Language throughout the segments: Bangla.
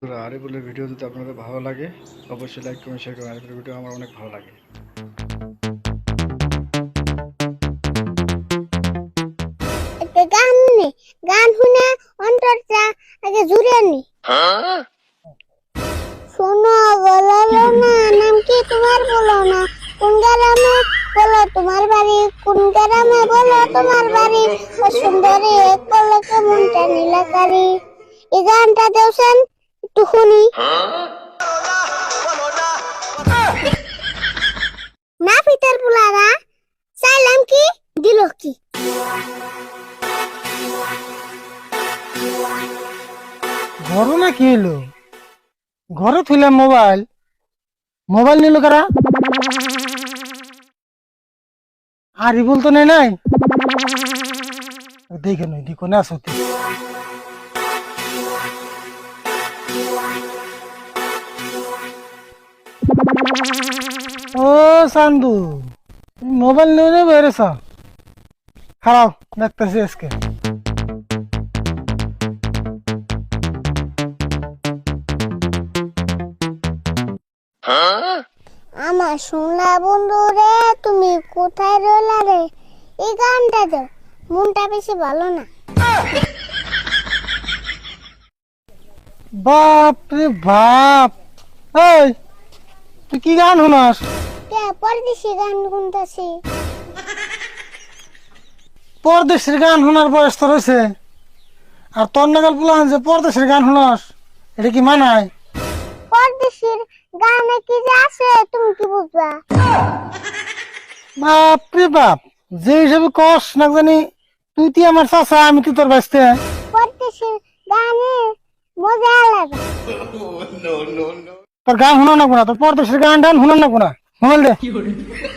আরিফুলের ভিডিও যদি আপনাদের ভালো লাগে অবশ্যই লাইক কমেন্ট শেয়ার করুন। আরিফুলের ভিডিও আমার অনেক ভালো লাগে। একটা গান শুনে অন্তরটা আগে জুড়ে নি। শোনো বলো না, নাম কি তোমার বলো না, কোন গ্রামে বলো তোমার বাড়ি, কোন গ্রামে বলো তোমার বাড়ি, ও সুন্দরী এক পলকে মনটা নীলাকারি। এই গানটা দেওছেন একটু শুনি। না পিতার পুলারা চাইলাম কি দিল কি। ঘরে কি হলো? ঘরে থইলাম মোবাইল, মোবাইল নিল কারা? আরিফুল তো নেই নাই, দেখে নই দিকো না সত্যি। ও সান্দু, মোবাইল নিয়ে বেরেছ? খারাপ দেখতেছি আজকে। আমার সোনা বন্ধু রে, তুমি কোথায় রইলা রে? এই গানটা দাও, মনটা বেশি ভালো না। বাপ রে বাপ, এই তুই কি গান শুনাস? কে পরদেশি গান শুনতাছি। পরদেশের গান শোনার বয়স তো রয়েছে, আর তোর নাগাল পুলান যে পরদেশের গান শুনাস, এটা কি মানায়? পরদেশির গানে কি যে আছে তুমি কি বুঝবা? বাপ রে বাপ, যে হিসাবে কস না জানি, তুই আমার চাচা, আমি তুই তোর বাঁচতে। পরদেশির গানে মজা আলাদা। তোর গান শোনা না কোনা, তোর পরদেশের গান টান শোনা না কোনা, মোবাইল দে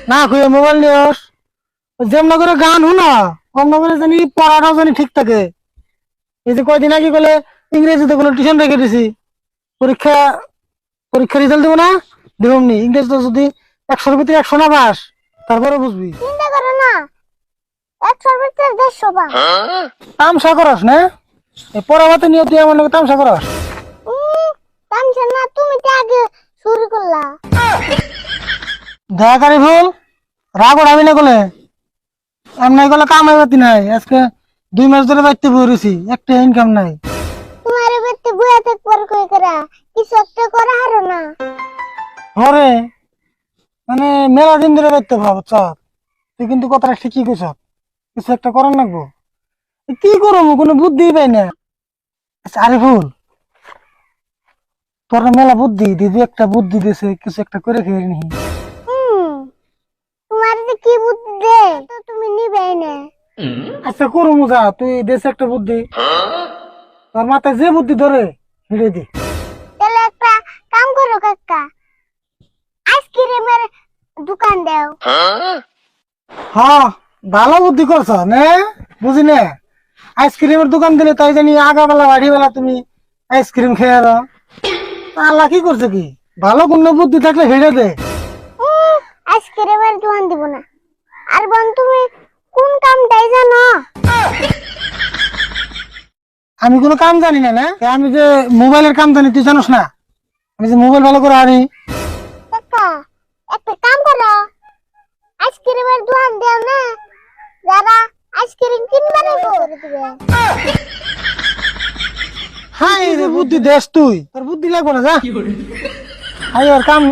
না, খুঁজে মোবাইল নিস। যেমন করে গান শোনা অন্য করে জানি পড়াটাও জানি ঠিক থাকে। এই যে কয়দিন আগে বলে ইংরেজিতে কোনো টিউশন রেখে দিছি, পরীক্ষা রেজাল্ট দেবো না, দেবনি। ইংরেজিতে যদি 100-র ভিতরে 100 না পাস, তারপরে বুঝবি। চিন্তা করো না, 100-র ভিতরে 150 পা। তামসা করাস না, এই পড়াবাতে নিয়ে তুই আমার লোক তামসা করাস। তামসা না, তুমি তো আগে শুরু করলা। দেখা কারি ভুল রাগ ওড়াবি না বলে, এমনি গেলে কামাই বাতি নাই। আজকে 2 মাস ধরে বাড়তে বসেছি, একটা ইনকাম নাই। তোমার বেতে বুয়া থাকবার কই করা, কিছু একটা করা হারো না। ঘরে মানে মেলা দিন ধরে বাড়তে ভাবছ, তুই কিন্তু কথাটা ঠিকই কইছ, কিছু একটা করার লাগবো। কি করবো কোনো বুদ্ধি পাই না। আচ্ছা আরিফুল, তোর মেলা বুদ্ধি, দিদি একটা বুদ্ধি দিয়েছে, কিছু একটা করে খেয়ে নি। তোমার যে কি বুদ্ধি দে তো তুমি নিবেই না। আচ্ছা করু মুজা, তুই দেশে একটা বুদ্ধি, তোর মাথায় যে বুদ্ধি ধরে হিড়ে দি। তাহলে একটা কাম করো কাকা, আইসক্রিমের দোকান দাও। হ্যাঁ ভালো বুদ্ধি করছ নে, বুঝি না। আইসক্রিমের দোকান দিলে তাই জানি আগাবেলা বাড়িবেলা তুমি আইসক্রিম খেয়ে আরো। আল্লাহ কি করছে কি, ভালো কোন বুদ্ধি থাকলে হেরে দে। আইসক্রিমের দোকান দিব না। আর বোন তুমি কোন কামটাই জানো? আমি কোনো কাম জানি না, না আমি যে মোবাইলের কাম জানি, তুই জানোস না? আমি যে মোবাইল ভালো করে আনি। কাকা একটা কাম করো, আইসক্রিমের দোকান দাও না, যারা আইসক্রিম কিনবে না করে দিবে। হাই রে বুদ্ধি দেশ তুই, তোর বুদ্ধি লাগবে না, যা হাই আর কাম